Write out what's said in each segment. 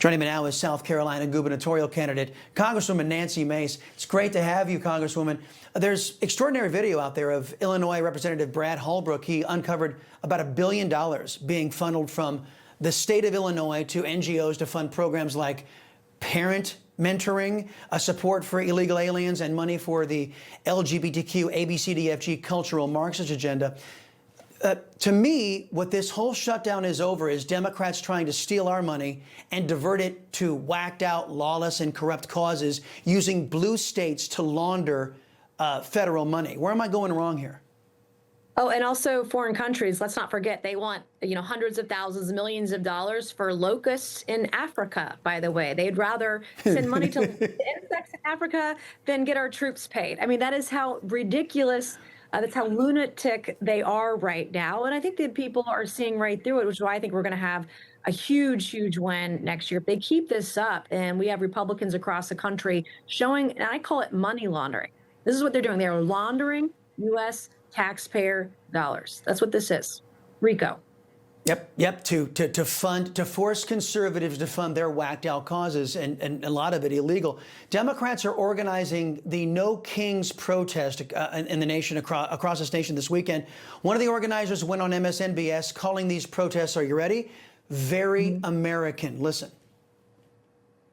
Joining me now is South Carolina gubernatorial candidate, Congresswoman Nancy Mace. It's great to have you, Congresswoman. There's extraordinary video out there of Illinois Representative Brad Holbrook. He uncovered about $1 billion being funneled from the state of Illinois to NGOs to fund programs like parent mentoring, support for illegal aliens, and money for the LGBTQ ABCDFG cultural Marxist agenda. To me, what this whole shutdown is over is Democrats trying to steal our money and divert it to whacked out, lawless, and corrupt causes using blue states to launder federal money. Where am I going wrong here? Oh, and also foreign countries. Let's not forget they want, hundreds of thousands, millions of dollars for locusts in Africa, by the way. They'd rather send money to insects in Africa than get our troops paid. I mean, that is how ridiculous, that's how lunatic they are right now. And I think that people are seeing right through it, which is why I think we're going to have a huge, huge win next year. If they keep this up, and we have Republicans across the country showing, and I call it money laundering. This is what they're doing. They're laundering U.S. taxpayer dollars. That's what this is. RICO. Yep. To force conservatives to fund their whacked out causes, and a lot of it illegal. Democrats are organizing the No Kings protest in the nation, across this nation this weekend. One of the organizers went on MSNBS calling these protests, are you ready? Very American. Listen.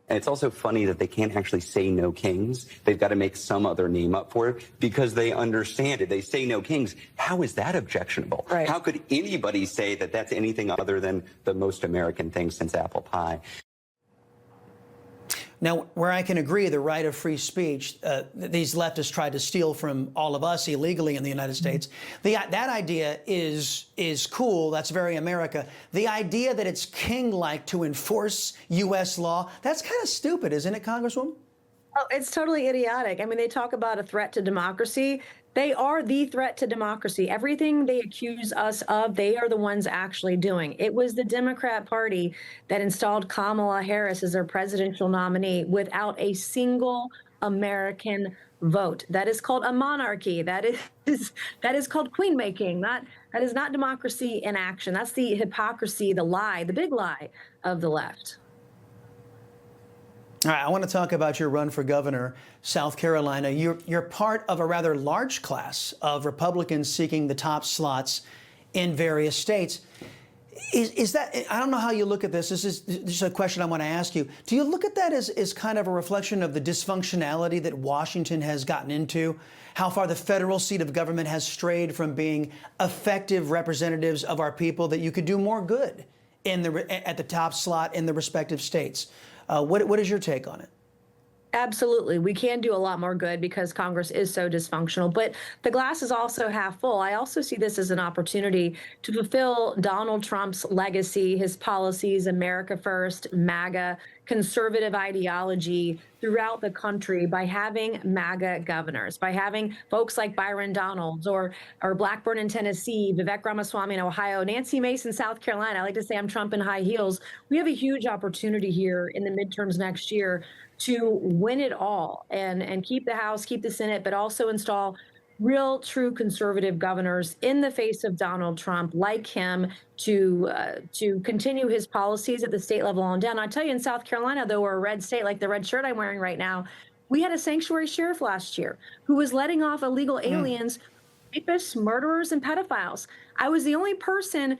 And it's also funny that they can't actually say no kings. They've got to make some other name up for it because they understand it. They say no kings. How is that objectionable? Right. How could anybody say that that's anything other than the most American thing since apple pie? Now, where I can agree, the right of free speech, these leftists tried to steal from all of us illegally in the United States. That idea is cool. That's very America. The idea that it's king-like to enforce U.S. law, that's kind of stupid, isn't it, Congresswoman? Oh, it's totally idiotic. I mean, they talk about a threat to democracy. They are the threat to democracy. Everything they accuse us of, they are the ones actually doing. It was the Democrat Party that installed Kamala Harris as their presidential nominee without a single American vote. That is called a monarchy. That is called queen making. That is not democracy in action. That's the hypocrisy, the lie, the big lie of the left. All right, I want to talk about your run for governor, South Carolina. You're part of a rather large class of Republicans seeking the top slots in various states. Is that, I don't know how you look at this. This is just a question I want to ask you. Do you look at that as kind of a reflection of the dysfunctionality that Washington has gotten into? How far the federal seat of government has strayed from being effective representatives of our people, that you could do more good at the top slot in the respective states? What is your take on it? Absolutely. We can do a lot more good because Congress is so dysfunctional, but the glass is also half full. I also see this as an opportunity to fulfill Donald Trump's legacy, his policies, America First, MAGA, conservative ideology throughout the country by having MAGA governors, by having folks like Byron Donalds or Blackburn in Tennessee, Vivek Ramaswamy in Ohio, Nancy Mace in South Carolina. I like to say I'm Trump in high heels. We have a huge opportunity here in the midterms next year to win it all and keep the House, keep the Senate, but also install real, true conservative governors in the face of Donald Trump, like him, to continue his policies at the state level on down. I tell you, in South Carolina, though, we're a red state, like the red shirt I'm wearing right now, we had a sanctuary sheriff last year who was letting off illegal aliens, rapists, murderers, and pedophiles. I was the only person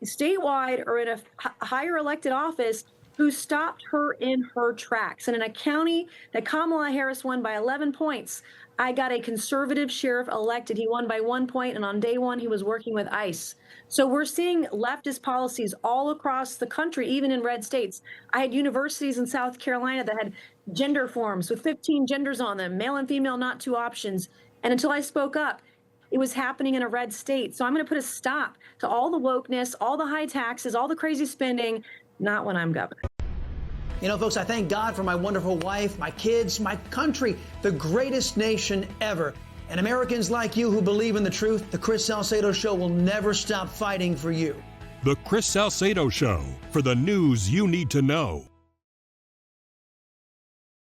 statewide or in a higher elected office who stopped her in her tracks. And in a county that Kamala Harris won by 11 points, I got a conservative sheriff elected. He won by 1 point, and on day one, he was working with ICE. So we're seeing leftist policies all across the country, even in red states. I had universities in South Carolina that had gender forms with 15 genders on them, male and female, not two options. And until I spoke up, it was happening in a red state. So I'm going to put a stop to all the wokeness, all the high taxes, all the crazy spending, not when I'm governor. You know, folks, I thank God for my wonderful wife, my kids, my country, the greatest nation ever. And Americans like you who believe in the truth, the Chris Salcedo Show will never stop fighting for you. The Chris Salcedo Show, for the news you need to know.